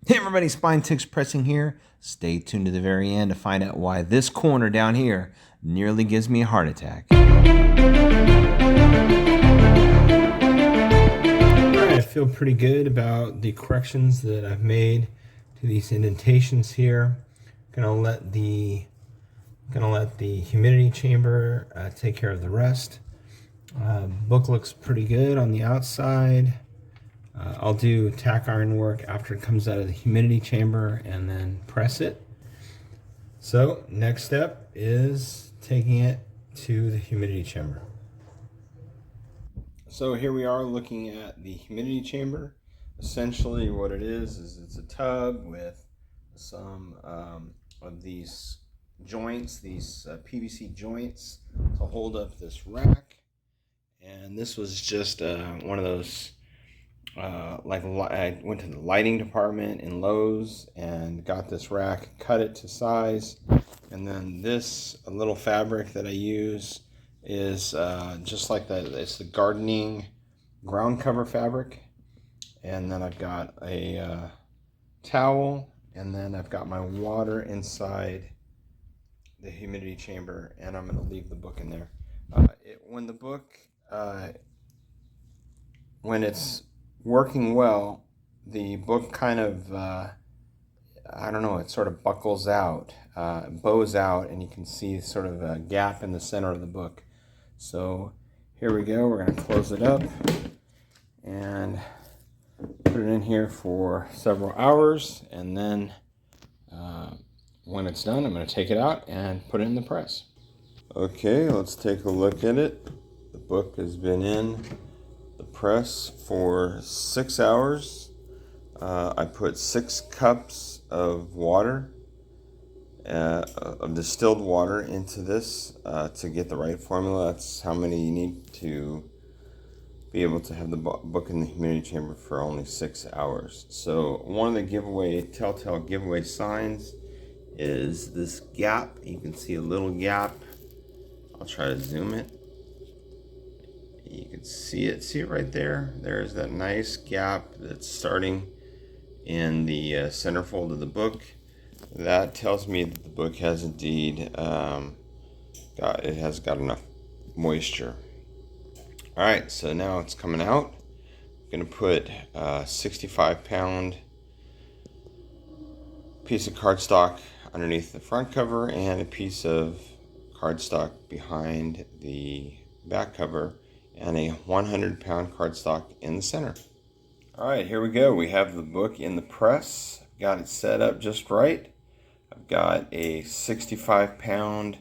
Hey everybody, Spine Ticks Pressing here. Stay tuned to the very end to find out why this corner down here nearly gives me a heart attack. Alright, I feel pretty good about the corrections that I've made to these indentations here. Gonna let the humidity chamber take care of the rest. Book looks pretty good on the outside. I'll do tack iron work after it comes out of the humidity chamber and then press it. So next step is taking it to the humidity chamber. So here we are looking at the humidity chamber. Essentially what it is it's a tub with some of these joints, these PVC joints to hold up this rack. And this was just one of those I went to the lighting department in Lowe's and got this rack, cut it to size, and then this little fabric that I use is just like that. It's the gardening ground cover fabric, and then I've got a towel, and then I've got my water inside the humidity chamber, and I'm going to leave the book in there. When it's working well, the book kind of, I don't know, it sort of buckles out, bows out, and you can see sort of a gap in the center of the book. So here we go, we're going to close it up and put it in here for several hours, and then when it's done, I'm going to take it out and put it in the press. Okay, let's take a look at it. The book has been in the press for 6 hours. I put 6 cups of water, of distilled water into this to get the right formula. That's how many you need to be able to have the book in the humidity chamber for only 6 hours. So one of the telltale giveaway signs is this gap. You can see a little gap. I'll try to zoom it. You can see it right there. There's that nice gap that's starting in the centerfold of the book. That tells me that the book has indeed got enough moisture. All right, so now it's coming out. I'm gonna put a 65-pound piece of cardstock underneath the front cover and a piece of cardstock behind the back cover, and a 100-pound cardstock in the center. All right, here we go. We have the book in the press. Got it set up just right. I've got a 65-pound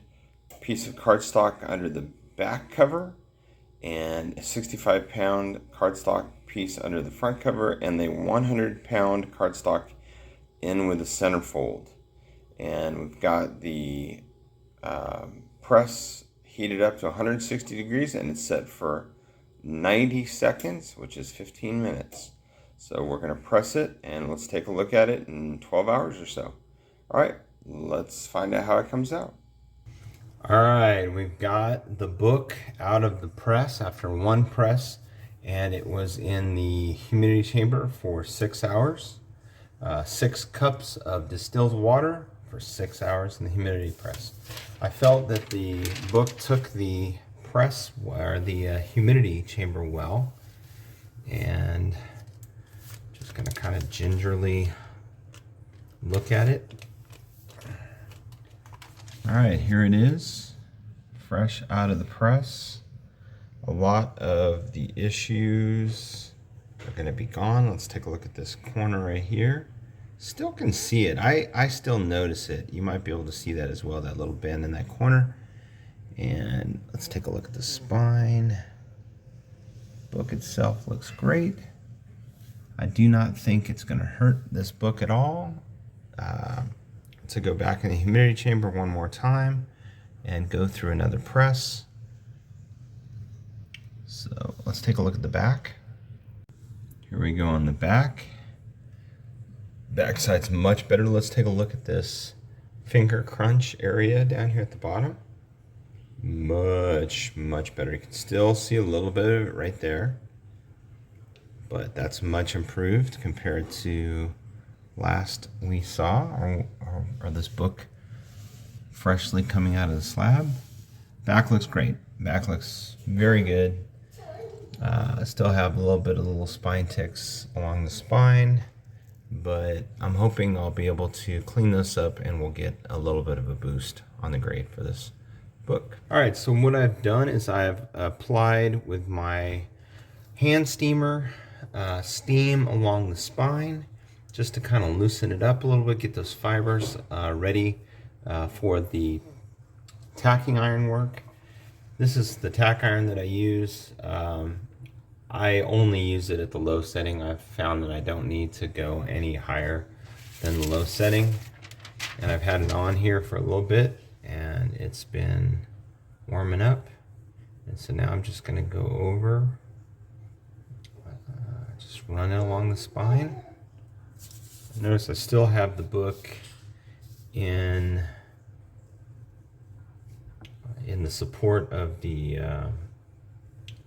piece of cardstock under the back cover and a 65-pound cardstock piece under the front cover, and the 100-pound cardstock in with the centerfold. And we've got the press heated up to 160 degrees, and it's set for 90 seconds, which is 15 minutes. So we're going to press it, and let's take a look at it in 12 hours or so. All right, let's find out how it comes out. All right, we've got the book out of the press after one press, and it was in the humidity chamber for 6 hours. 6 cups of distilled water for 6 hours in the humidity press. I felt that the book took the press or the humidity chamber well, and just gonna kind of gingerly look at it. All right, here it is, fresh out of the press. A lot of the issues are gonna be gone. Let's take a look at this corner right here. Still can see it. I still notice it. You might be able to see that as well, that little bend in that corner. And let's take a look at the spine. Book itself looks great. I do not think it's going to hurt this book at all. To go back in the humidity chamber one more time and go through another press. So let's take a look at the back. Here we go on the back. Backside's much better. Let's take a look at this finger crunch area down here at the bottom. Much better. You can still see a little bit of it right there, but that's much improved compared to last we saw, or this book freshly coming out of the slab. Back looks great. Back looks very good. I still have a little bit of little spine ticks along the spine, but I'm hoping I'll be able to clean this up and we'll get a little bit of a boost on the grade for this book. All right, so what I've done is I've applied with my hand steamer steam along the spine just to kind of loosen it up a little bit, get those fibers ready for the tacking iron work. This is the tack iron that I use. I only use it at the low setting. I've found that I don't need to go any higher than the low setting. And I've had it on here for a little bit and it's been warming up. And so now I'm just going to go over, just run it along the spine. Notice I still have the book in the support of the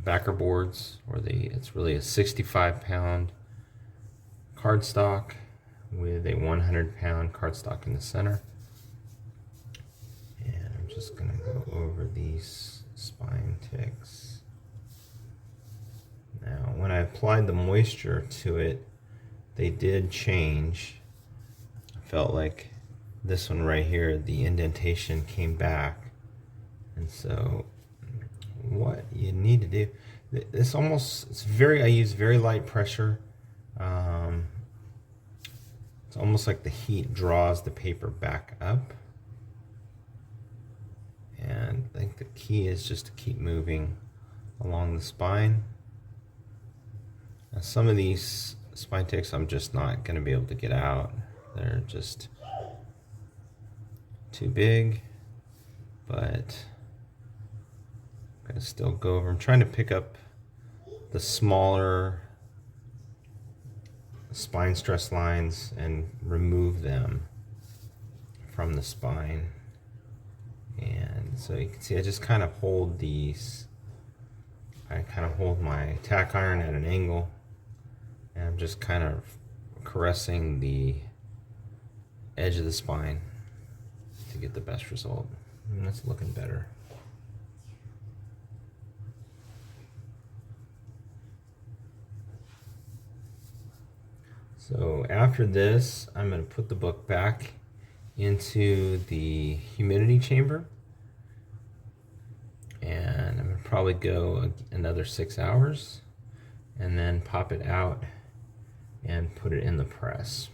backer boards, or it's really a 65-pound cardstock with a 100-pound cardstock in the center. And I'm just going to go over these spine ticks. Now, when I applied the moisture to it, they did change. I felt like this one right here, the indentation came back. And so what you need to do, it's I use very light pressure. It's almost like the heat draws the paper back up. And I think the key is just to keep moving along the spine. Now, some of these spine ticks I'm just not going to be able to get out. They're just too big, but I'm going to still go over. I'm trying to pick up the smaller spine stress lines and remove them from the spine. And so you can see I just kind of hold these. I kind of hold my tack iron at an angle, and I'm just kind of caressing the edge of the spine to get the best result. And that's looking better. So after this, I'm going to put the book back into the humidity chamber, and I'm going to probably go another 6 hours and then pop it out and put it in the press.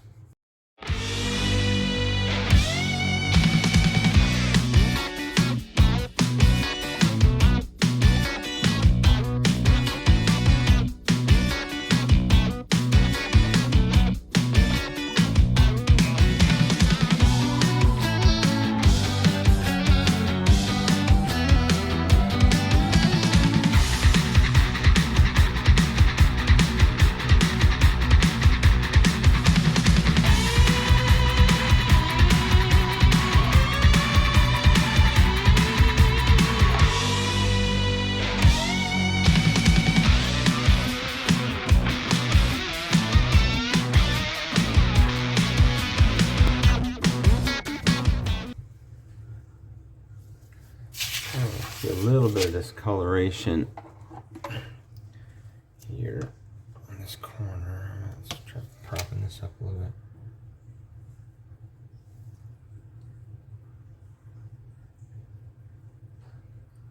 A little bit of discoloration here on this corner. Let's try propping this up a little bit.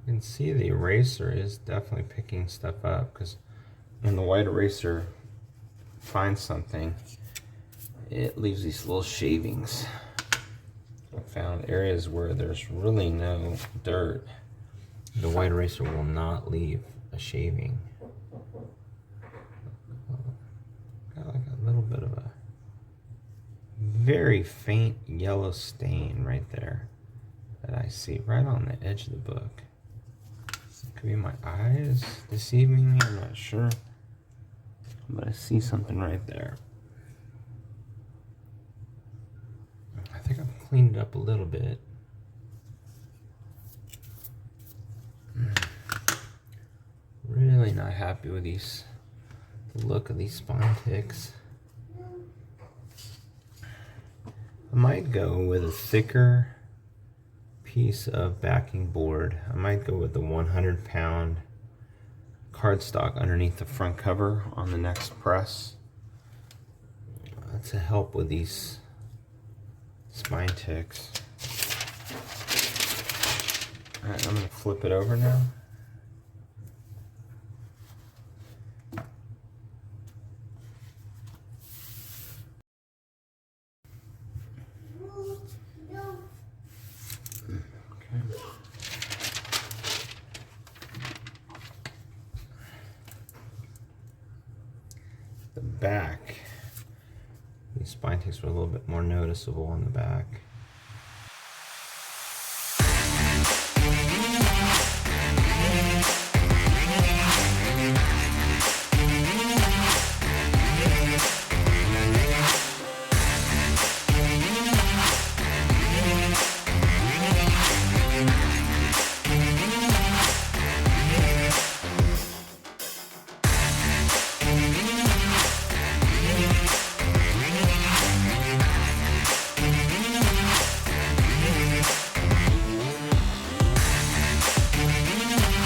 You can see the eraser is definitely picking stuff up, because when the white eraser finds something, it leaves these little shavings. I found areas where there's really no dirt, the white eraser will not leave a shaving. Got like a little bit of a very faint yellow stain right there that I see right on the edge of the book. It could be my eyes deceiving me, I'm not sure, but I see something right there. I think I've cleaned it up a little bit. Really not happy with the look of these spine ticks. I might go with a thicker piece of backing board. I might go with the 100-pound cardstock underneath the front cover on the next press. To help with these spine ticks. Alright, I'm going to flip it over now. Okay. The back. These spine ticks were a little bit more noticeable on the back.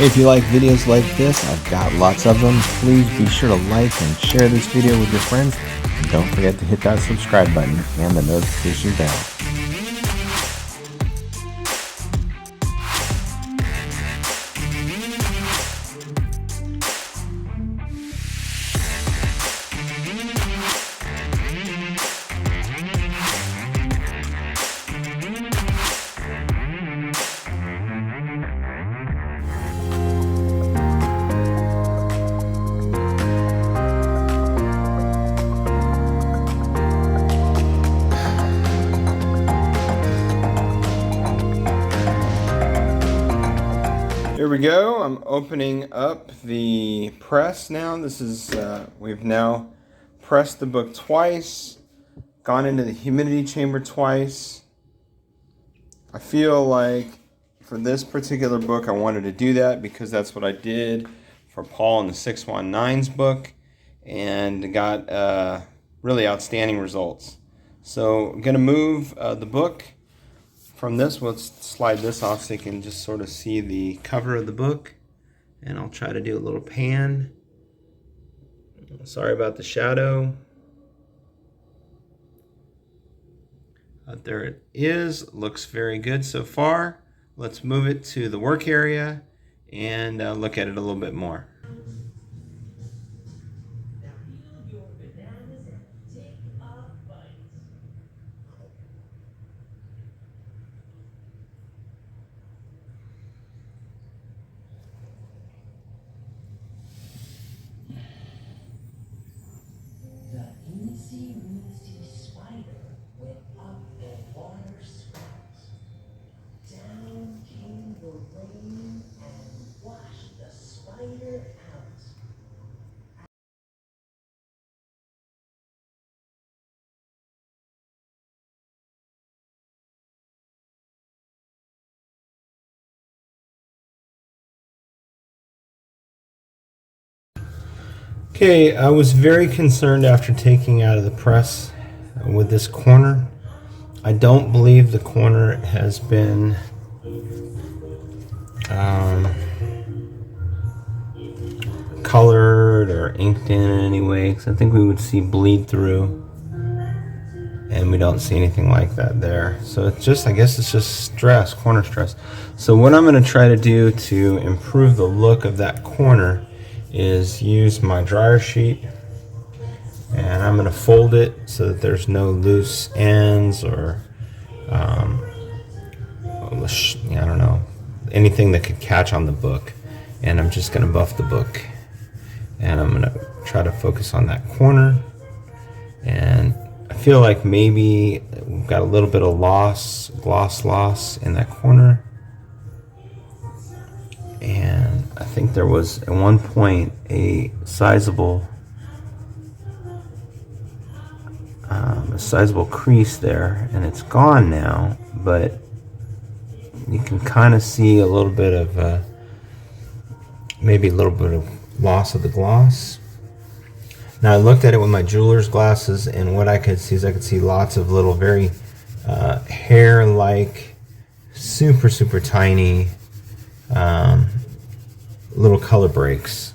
If you like videos like this, I've got lots of them. Please be sure to like and share this video with your friends. And don't forget to hit that subscribe button and the notification bell. Here we go. I'm opening up the press now. This is, we've now pressed the book twice, gone into the humidity chamber twice. I feel like for this particular book I wanted to do that because that's what I did for Paul in the 619's book and got really outstanding results. So I'm going to move the book from this. Let's slide this off so you can just sort of see the cover of the book, and I'll try to do a little pan. Sorry about the shadow. There it is. Looks very good so far. Let's move it to the work area and look at it a little bit more. Okay, I was very concerned after taking out of the press with this corner. I don't believe the corner has been colored or inked in any way, because I think we would see bleed through, and we don't see anything like that there. So it's just, I guess it's just stress, corner stress. So what I'm going to try to do to improve the look of that corner is use my dryer sheet, and I'm going to fold it so that there's no loose ends or I don't know, anything that could catch on the book. And I'm just going to buff the book, and I'm going to try to focus on that corner. And I feel like maybe we've got a little bit of gloss loss in that corner. And I think there was at one point a sizable crease there, and it's gone now, but you can kind of see a little bit of maybe a little bit of loss of the gloss. Now I looked at it with my jeweler's glasses, and what I could see is I could see lots of little very hair-like, super tiny little color breaks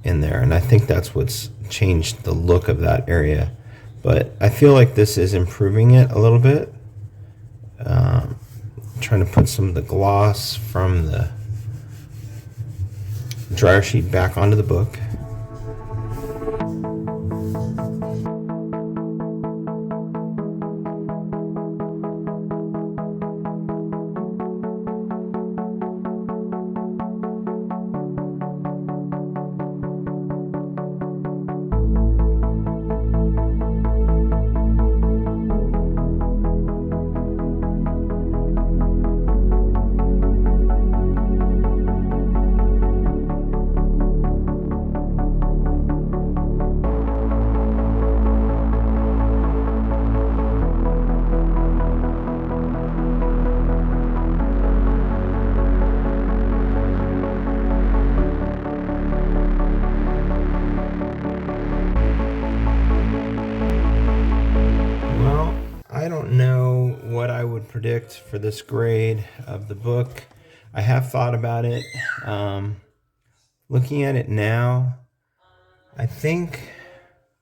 in there, and I think that's what's changed the look of that area. But I feel like this is improving it a little bit. Trying to put some of the gloss from the dryer sheet back onto the book. I don't know what I would predict for this grade of the book. I have thought about it. Looking at it now, I think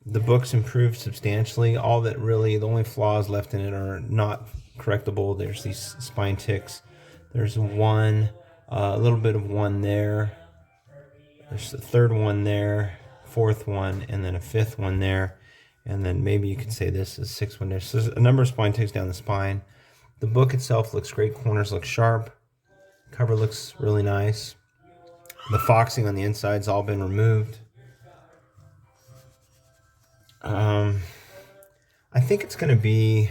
the book's improved substantially. The only flaws left in it are not correctable. There's these spine ticks. There's one, a little bit of one there. There's a third one there, fourth one, and then a fifth one there. And then maybe you could say this is sixth one there. So there's a number of spine ticks down the spine. The book itself looks great. Corners look sharp. Cover looks really nice. The foxing on the inside's all been removed. I think it'll be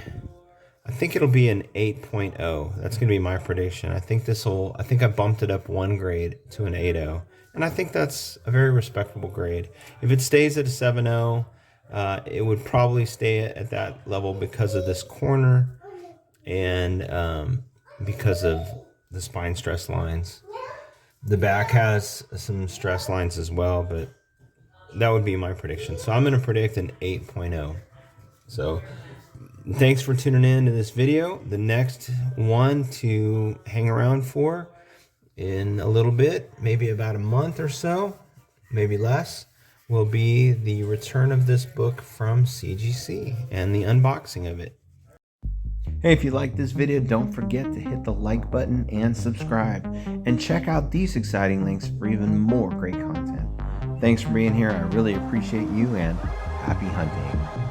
an 8.0. That's going to be my prediction. I think I bumped it up one grade to an 8.0. And I think that's a very respectable grade. If it stays at a 7.0, it would probably stay at that level because of this corner and because of the spine stress lines. The back has some stress lines as well, but that would be my prediction. So I'm going to predict an 8.0. So thanks for tuning in to this video. The next one to hang around for in a little bit, maybe about a month or so, maybe less, will be the return of this book from CGC and the unboxing of it. Hey, if you like this video, don't forget to hit the like button and subscribe. And check out these exciting links for even more great content. Thanks for being here. I really appreciate you, and happy hunting.